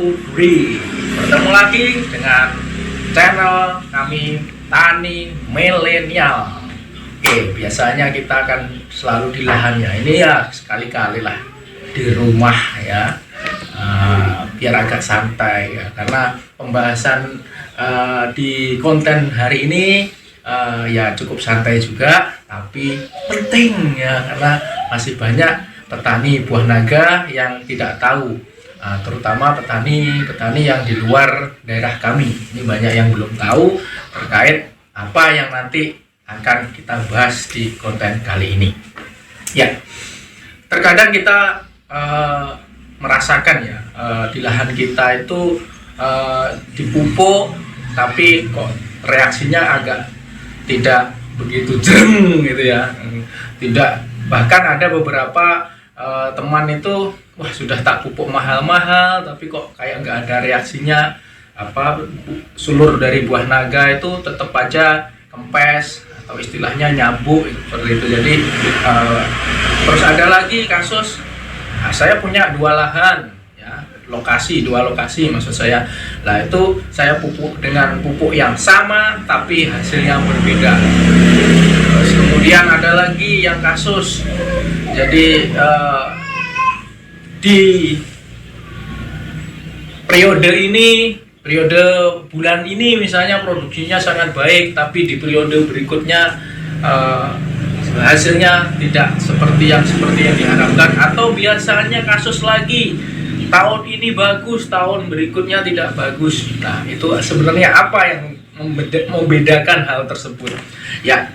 Putri. Bertemu lagi dengan channel kami Tani Milenial. Oke, biasanya kita akan selalu di lahannya. Ini ya sekali-kali lah di rumah ya, biar agak santai ya. Karena pembahasan di konten hari ini ya cukup santai juga, tapi penting ya, karena masih banyak petani buah naga yang tidak tahu, terutama petani yang di luar daerah kami. Ini banyak yang belum tahu terkait apa yang nanti akan kita bahas di konten kali ini. Ya, terkadang kita merasakan ya, di lahan kita itu dipupuk, tapi kok reaksinya agak tidak begitu jeng gitu ya. Tidak, bahkan ada beberapa teman itu wah sudah tak pupuk mahal-mahal tapi kok kayak nggak ada reaksinya, sulur dari buah naga itu tetap aja kempes atau istilahnya nyabuk seperti itu. Jadi terus ada lagi kasus, saya punya dua lahan ya, dua lokasi maksud saya. Nah itu saya pupuk dengan pupuk yang sama tapi hasilnya berbeda. Terus kemudian ada lagi yang kasus, jadi di periode bulan ini misalnya produksinya sangat baik, tapi di periode berikutnya hasilnya tidak seperti yang diharapkan. Atau biasanya kasus lagi, tahun ini bagus, tahun berikutnya tidak bagus. Nah itu sebenarnya apa yang membedakan hal tersebut? Ya,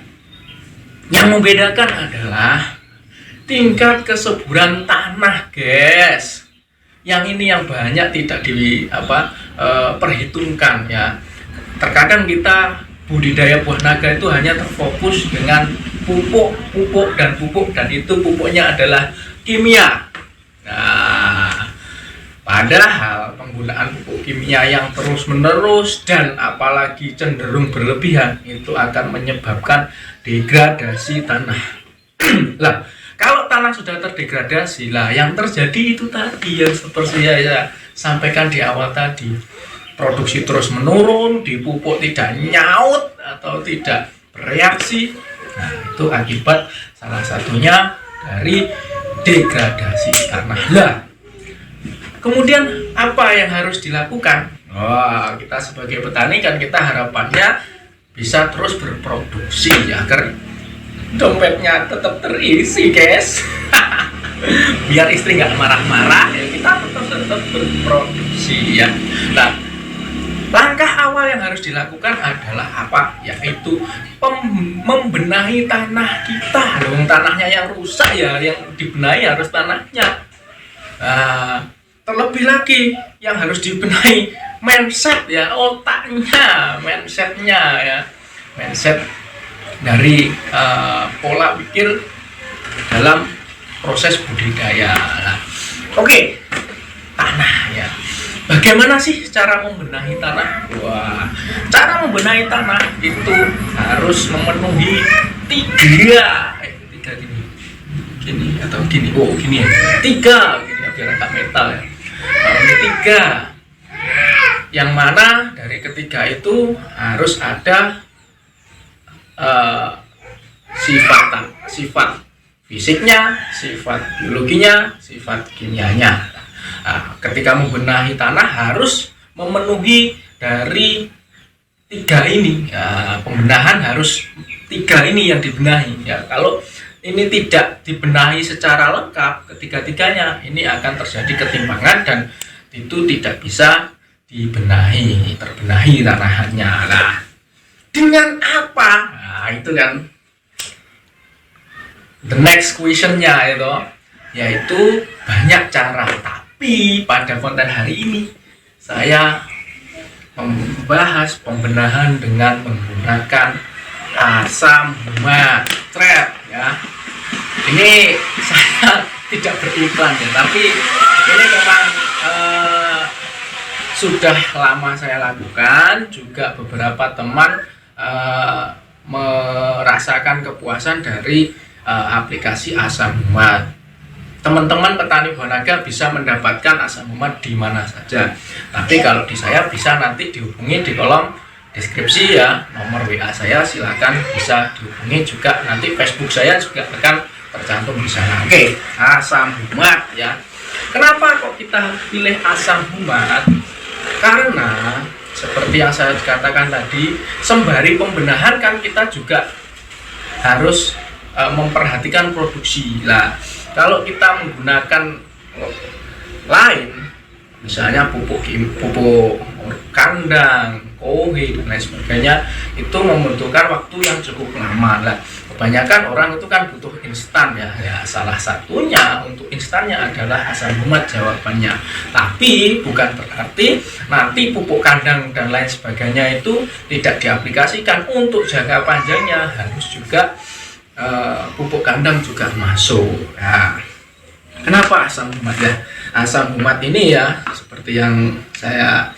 yang membedakan adalah tingkat kesuburan tanah, guys. Yang ini yang banyak tidak perhitungkan ya. Terkadang kita budidaya buah naga itu hanya terfokus dengan pupuk, dan itu pupuknya adalah kimia. Nah, padahal penggunaan pupuk kimia yang terus-menerus dan apalagi cenderung berlebihan itu akan menyebabkan degradasi tanah. Lah, kalau tanah sudah terdegradasi, lah yang terjadi itu tadi yang seperti saya sampaikan di awal tadi. Produksi terus menurun, dipupuk tidak nyaut atau tidak bereaksi. Nah, itu akibat salah satunya dari degradasi tanah. Lah, kemudian apa yang harus dilakukan? Wah, kita sebagai petani kan kita harapannya bisa terus berproduksi ya, agar dompetnya tetap terisi, guys. Biar istri nggak marah-marah ya, kita tetap berproduksi ya. Nah, langkah awal yang harus dilakukan adalah apa? Yaitu membenahi tanah kita. Tanahnya yang rusak ya, yang dibenahi harus tanahnya. Nah, terlebih lagi yang harus dibenahi mindset ya, otaknya, mindsetnya ya, mindset dari pola pikir dalam proses budidaya. Nah, oke, tanah ya. Bagaimana sih cara membenahi tanah? Wah, cara membenahi tanah itu harus memenuhi tiga gini atau gini. Oh, gini ya. Tiga gini ya, biar agak metal ya. Ini tiga. Yang mana dari ketiga itu harus ada sifat fisiknya, sifat biologinya, sifat kimianya. Nah, ketika membenahi tanah harus memenuhi dari tiga ini ya, pembenahan harus tiga ini yang dibenahi ya. Kalau ini tidak dibenahi secara lengkap ketiga-tiganya, ini akan terjadi ketimpangan dan itu tidak bisa terbenahi tanahnya. Nah, dengan apa? Nah, itu kan the next questionnya itu, yaitu banyak cara. Tapi pada konten hari ini saya membahas pembenahan dengan menggunakan asam matret ya. Ini saya tidak beriklan ya, tapi ini memang sudah lama saya lakukan. Juga beberapa teman merasakan kepuasan dari aplikasi asam mat. teman-teman petani buah naga bisa mendapatkan asam humat di mana saja. Tapi kalau di saya bisa nanti dihubungi di kolom deskripsi ya, nomor WA saya, silakan bisa dihubungi juga. Nanti Facebook saya juga akan tercantum di sana. Oke, asam humat ya. Kenapa kok kita pilih asam humat? Karena seperti yang saya katakan tadi, sembari pembenahan kan kita juga harus memperhatikan produksi. Lah, kalau kita menggunakan lain, misalnya pupuk kandang, kohe dan lain sebagainya, itu membutuhkan waktu yang cukup lama. Lah, kebanyakan orang itu kan butuh instan ya. Salah satunya untuk instannya adalah asam humat jawabannya. Tapi bukan berarti nanti pupuk kandang dan lain sebagainya itu tidak diaplikasikan. Untuk jangka panjangnya harus juga pupuk kandang juga masuk. Nah, kenapa asam humat ya? Asam humat ini ya seperti yang saya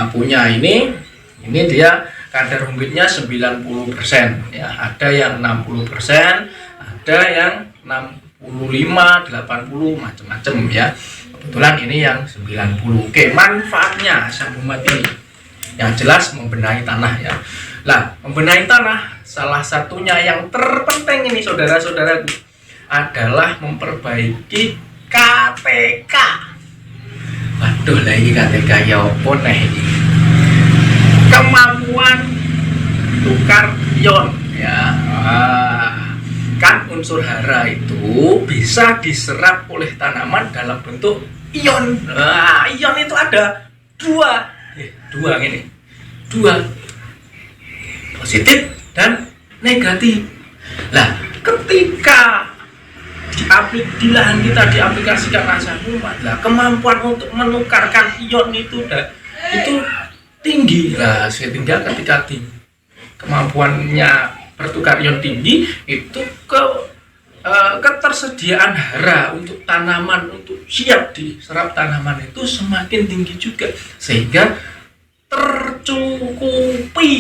punya ini dia kadar humitnya 90% ya, ada yang 60%, ada yang 65, 80, macam-macam ya. Kebetulan ini yang 90. Oke, manfaatnya asam humat ini yang jelas membenahi tanah ya. Lah, membenahi tanah salah satunya yang terpenting ini saudara-saudaraku adalah memperbaiki KTK. Waduh, lagi KTK ya apa nih ini? Kemampuan tukar ion ya. Kan unsur hara itu bisa diserap oleh tanaman dalam bentuk ion. Ion itu ada dua ini, dua, positif dan negatif. Lah, ketika di lahan kita diaplikasikan asam humat, lah kemampuan untuk menukarkan ion itu tinggi. Lah, sehingga ketika kemampuannya bertukar ion tinggi, itu ketersediaan hara untuk tanaman, untuk siap diserap tanaman itu semakin tinggi juga, sehingga tercukupi.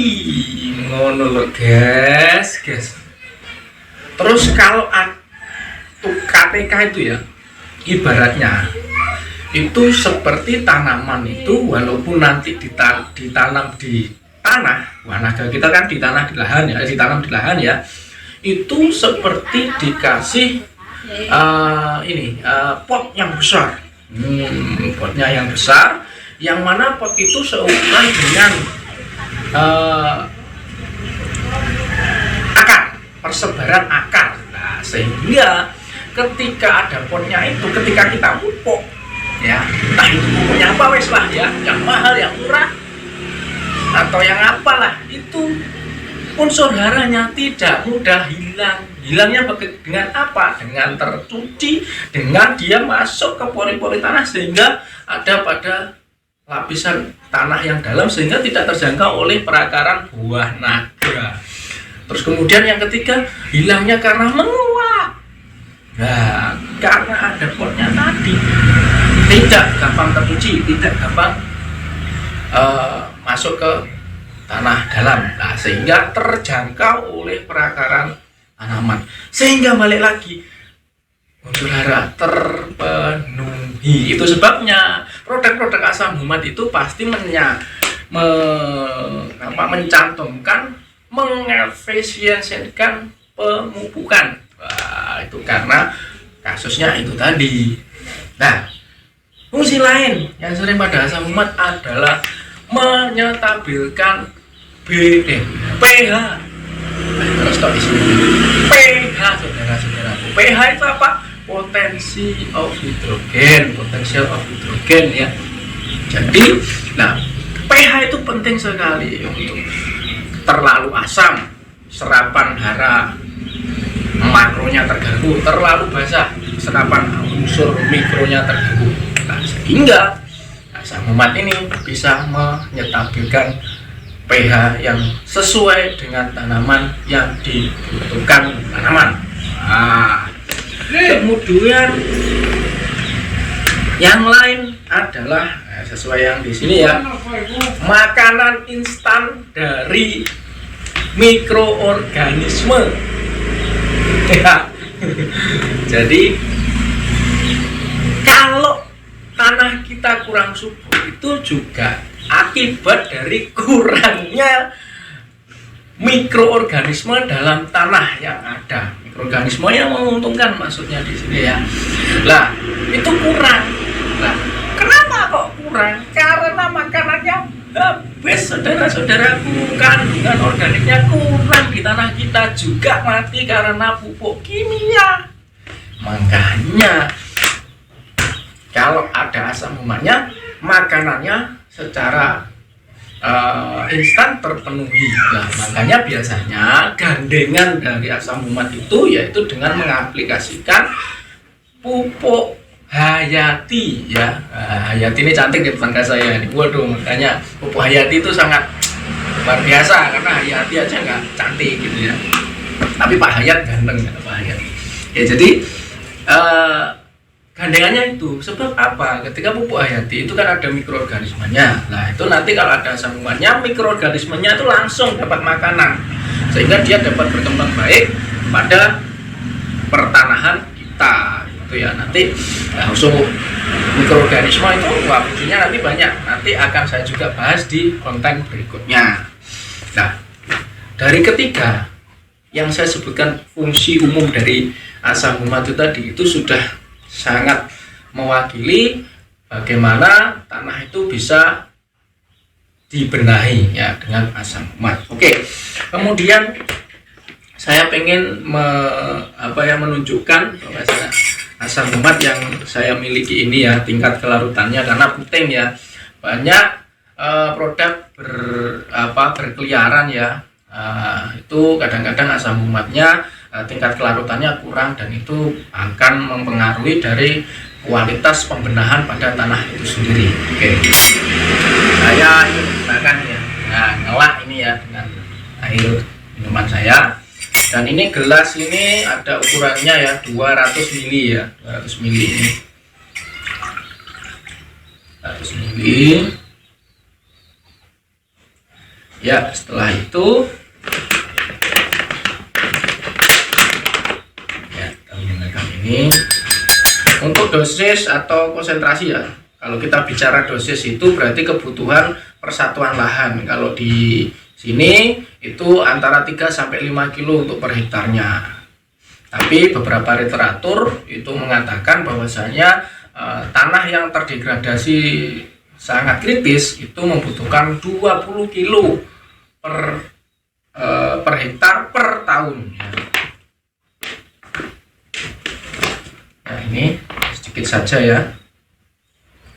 Ngono lho guys. Terus kalau KTK itu ya, ibaratnya itu seperti tanaman itu, walaupun nanti ditanam di tanah, buah naga kita kan ditanam di lahan ya, itu seperti dikasih pot yang besar. Potnya yang besar, yang mana pot itu seukuran dengan akar, persebaran akar. Nah, sehingga ketika ada potnya itu, ketika kita pupuk ya, entah itu pupuknya apa wes lah ya, yang mahal, yang murah, atau yang apalah, itu unsur haranya tidak mudah hilang. Hilangnya dengan apa? Dengan tercuci, dengan dia masuk ke pori-pori tanah, sehingga ada pada lapisan tanah yang dalam, sehingga tidak terjangkau oleh perakaran buah naga. Terus kemudian yang ketiga, hilangnya karena menguap. Nah, karena ada potnya tadi, tidak gampang tercuci, tidak gampang masuk ke tanah dalam. Nah, sehingga terjangkau oleh perakaran tanaman, sehingga balik lagi unsur hara terpenuhi. Itu sebabnya produk-produk asam humat itu pasti mencantumkan, mengefisiensikan pemupukan. Wah, itu karena kasusnya itu tadi. Nah, fungsi lain yang sering pada asam humat adalah menyetabilkan pH. Terus kok di sini pH, saudara-saudara. pH itu apa? Potensial of hidrogen ya. Jadi, nah, pH itu penting sekali. Untuk terlalu asam, serapan hara makronya terganggu, terlalu basah, serapan unsur mikronya terganggu. Nah, sehingga asam humat ini bisa menyetabilkan pH yang sesuai dengan tanaman yang dibutuhkan tanaman. Nah, kemudian yang lain adalah sesuai yang di sini ya, makanan instan dari mikroorganisme. Ya. Jadi tanah kita kurang subur itu juga akibat dari kurangnya mikroorganisme dalam tanah yang ada. Mikroorganisme yang menguntungkan maksudnya di sini ya. Lah, itu kurang. Nah, kenapa kok kurang? Karena makanannya habis, saudara-saudaraku. Kandungan organiknya kurang di tanah kita, juga mati karena pupuk kimia. Makanya kalau ada asam umatnya, makanannya secara instan terpenuhi. Nah, makanya biasanya gandengan dari asam umat itu yaitu dengan mengaplikasikan pupuk Hayati ya. Hayati ini cantik di tetangga saya ini. Waduh, makanya pupuk Hayati itu sangat luar biasa karena Hayati aja nggak cantik gitu ya. Tapi Pak Hayat ganteng ya, Pak Hayat. Ya jadi gandengannya itu sebab apa? Ketika pupuk Hayati itu kan ada mikroorganismenya. Nah, itu nanti kalau ada asam umatnya, mikroorganismenya itu langsung dapat makanan sehingga dia dapat berkembang baik pada pertanahan kita gitu ya. Nanti langsung mikroorganisme itu fungsinya nanti banyak. Nanti akan saya juga bahas di konten berikutnya. Nah, dari ketiga yang saya sebutkan fungsi umum dari asam umat itu tadi itu sudah sangat mewakili bagaimana tanah itu bisa dibenahi ya dengan asam umat. Oke, kemudian saya pengen menunjukkan bahwa asam umat yang saya miliki ini ya tingkat kelarutannya karena penting ya, banyak produk berkeliaran ya. Itu kadang-kadang asam umatnya tingkat kelarutannya kurang dan itu akan mempengaruhi dari kualitas pembenahan pada tanah itu sendiri. Oke, saya ini menggunakan ya, ngelak ini ya dengan air minuman saya, dan ini gelas ini ada ukurannya ya 200 ml ya, 200 ml ini 100 ml ya. Setelah itu ini untuk dosis atau konsentrasi ya. Kalau kita bicara dosis itu berarti kebutuhan persatuan lahan. Kalau di sini itu antara 3 sampai 5 kilo untuk per hektarnya. Tapi beberapa literatur itu mengatakan bahwasanya tanah yang terdegradasi sangat kritis itu membutuhkan 20 kilo per hektar per tahun. Nah, ini sedikit saja ya.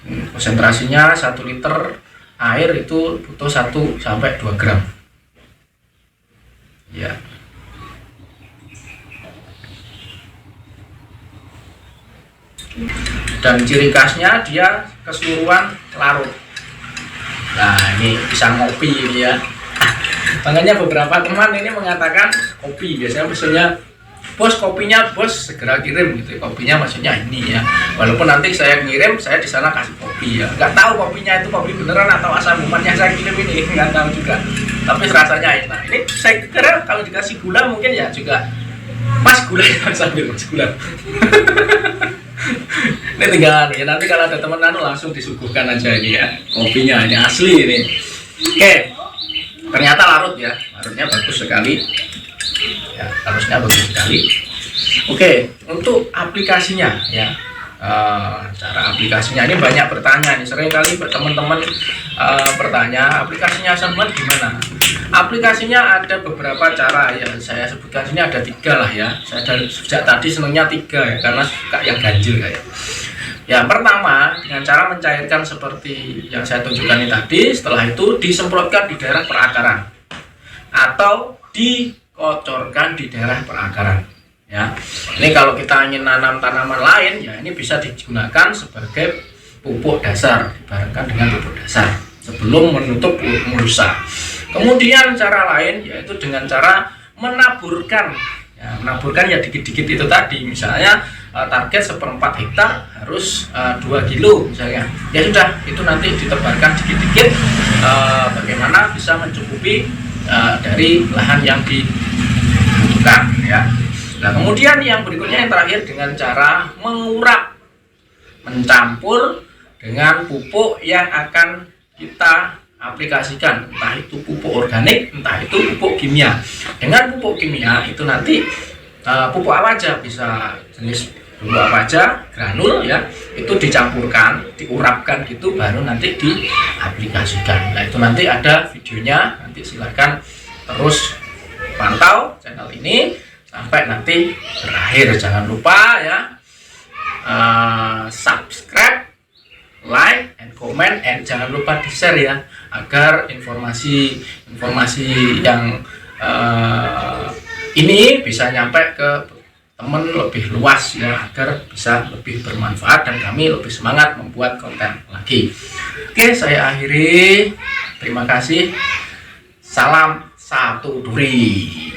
Konsentrasinya 1 liter air itu butuh 1 sampai 2 gram. Ya. Dan ciri khasnya dia keseluruhan larut. Nah, ini bisa ngopi ini ya. Makanya beberapa teman ini mengatakan kopi, biasanya maksudnya bos kopinya bos segera kirim gitu. Kopinya maksudnya ini ya. Walaupun nanti saya ngirim, saya di sana kasih kopi ya. Nggak tahu kopinya itu kopi beneran atau asam umat yang saya kirim ini, nggak tahu juga. Tapi rasanya enak. Ini saya kira kalau dikasih gula mungkin ya juga pas gulanya sambil mas gula. Ini tinggal ya, nanti kalau ada teman langsung disuguhkan aja ini ya. Kopinya ini asli ini. Oke. Ternyata larut ya. Larutnya bagus sekali. Ya, harusnya bagus sekali. Oke, untuk aplikasinya ya, cara aplikasinya ini banyak bertanya nih, sering kali teman-teman bertanya aplikasinya asam umat gimana. Aplikasinya ada beberapa cara ya, saya sebutkan sini ada 3 lah ya. Saya dari sejak tadi senangnya 3 ya, karena suka yang ganjil kayak. Ya, pertama dengan cara mencairkan seperti yang saya tunjukkan ini tadi. Setelah itu disemprotkan di daerah perakaran atau dikocorkan di daerah perakaran ya. Ini kalau kita ingin nanam tanaman lain ya, ini bisa digunakan sebagai pupuk dasar, dibarengkan dengan pupuk dasar sebelum menutup mulsa. Kemudian cara lain yaitu dengan cara menaburkan ya, menaburkan ya dikit-dikit itu tadi. Misalnya target 1/4 hektar harus 2 kilo misalnya, ya sudah itu nanti ditebarkan dikit-dikit, bagaimana bisa mencukupi dari lahan yang dibutuhkan ya. Nah, kemudian yang berikutnya yang terakhir dengan cara mengurap, mencampur dengan pupuk yang akan kita aplikasikan, entah itu pupuk organik, entah itu pupuk kimia. Dengan pupuk kimia itu nanti pupuk apa aja, bisa jenis pupuk apa aja, granul ya, itu dicampurkan, diurapkan gitu, baru nanti diaplikasikan. Nah itu nanti ada videonya, nanti silahkan terus pantau channel ini sampai nanti berakhir. Jangan lupa ya, subscribe, like, and comment, and jangan lupa di share ya, agar informasi yang ini bisa nyampe ke teman lebih luas ya, agar bisa lebih bermanfaat dan kami lebih semangat membuat konten lagi. Oke, saya akhiri. Terima kasih. Salam satu duri.